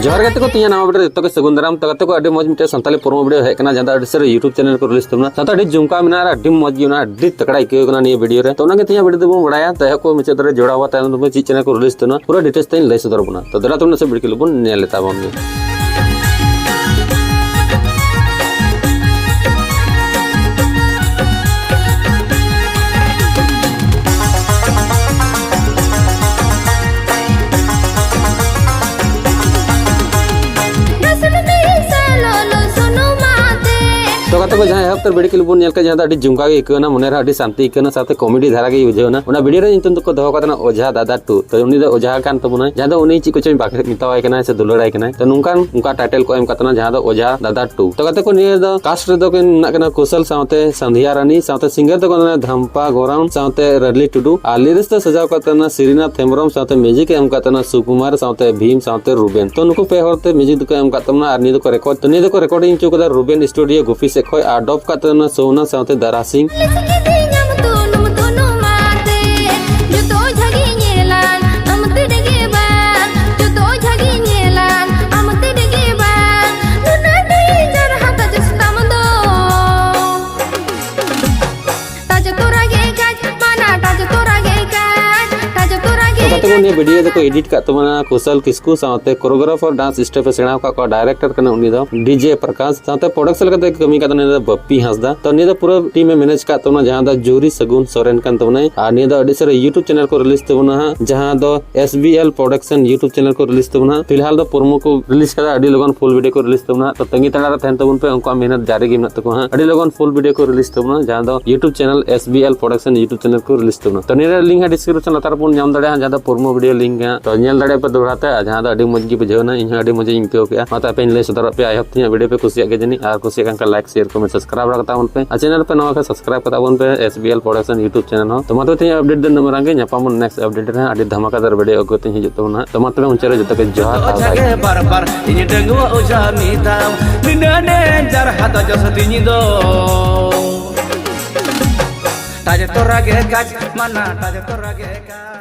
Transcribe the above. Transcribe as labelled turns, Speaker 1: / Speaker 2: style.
Speaker 1: जोहर गते को तिया नामा वीडियो जतो के सगुन दाराम तगते को अडी मौज मिटे संताली प्रोमो वीडियो है कना जंदा अडी यूट्यूब चैनल को रिलीज तमना साथ अडी जुमका मिना अडी मौज गिना अडी तकड़ा इके कना नि वीडियो रे तो ना के तिया वीडियो दबो बड़ाया तह को मिचे दरे जोड़ा हुआ तायन दबो ची चैनल को रिलीज तमना पूरा डिटेल्स तइन लय सदर बना तो दरा तुमने से वीडियो के लबन ने लेता बन तो कते को जहां हफ्तर वीडियो के लबन नेल के जहां अडी जुमका के इकना मनेरा अडी शांति इकना साथे कॉमेडी धारा के बुझेना उना वीडियो रे इंतन को दहो कतना ओझा दादा टू तो उनी दो ओझा कान तबुना जहां दो उनी ची को चई बाके मितावाय कना से दुलड़ाय कना तो नुंकान उनका टाइटल को एम कतना जहां दो ओझा दादा टू तो कते को निये दो कास्ट रे दो के ना कुशल साथे संध्या रानी साथे सिंगर दो कना धम्पा गोराम साथे रडली टुडू आ लिरिक्स तो सजाव कतना श्रीनाथ हेम्ब्रम साथे म्यूजिक एम कतना सुकुमार साथे भीम साथे रुबेन तो नुको पे होरते म्यूजिक को एम कतना आर नि दो को रिकॉर्ड तो नि दो को रिकॉर्डिंग चुकदा रुबेन स्टूडियो गुफी से खय आ डॉप कतना सोना साथे दारा सिंह ने वीडियो को एडिट का तमना कुशल किस्कू साथे कोरियोग्राफर डांस स्टेप सेणा का डायरेक्टर कना उनी दो डीजे प्रकाश साथे प्रोडक्शन का कमी का ने बप्पी हंसदा तो ने पूरा टीम में मैनेज का तमना जहां दा जोरी सगुन सोरेन कान तमना आ ने दा अडी सरे यूट्यूब चैनल को रिलीज तमना जहां दो एसबीएल प्रोडक्शन यूट्यूब चैनल को रिलीज तमना फिलहाल दो प्रोमो को रिलीज करा अडी लोगन फुल वीडियो को रिलीज तमना तो तंगी तड़ा रहन तबुन पे उनका मेहनत जारी गे मत को अडी लोगन फुल वीडियो को रिलीज तमना जहां दो YouTube channel SBL production YouTube channel को रिलीज तमना तो ने लिंक है डिस्क्रिप्शन लतार पुन नाम दड़े जहां दा प्रोमो वीडियो लिंक है तो नेल दड़े पे दोहराते जहां दा अडी मौज गी बुझेना इन अडी मौज इन पे के माता पे ले सदर पे आई होप तिया वीडियो पे खुशी के जनी आर खुशी का लाइक शेयर कमेंट सब्सक्राइब रखता उन पे चैनल पे नवा का सब्सक्राइब करता उन पे एसबीएल प्रोडक्शन यूट्यूब चैनल हो तो माता तिया अपडेट दिन नंबर आगे न्यापाम नेक्स्ट अपडेट रे अडी धमाकेदार वीडियो को तिया हिजुत ना तो माता उनचरे जत के जोहार
Speaker 2: बार बार इन डंगवा ओझा मिताम निने जार हाथ जसतिनी दो ताजे तोरा गे काज माना ताजे तोरा गे काज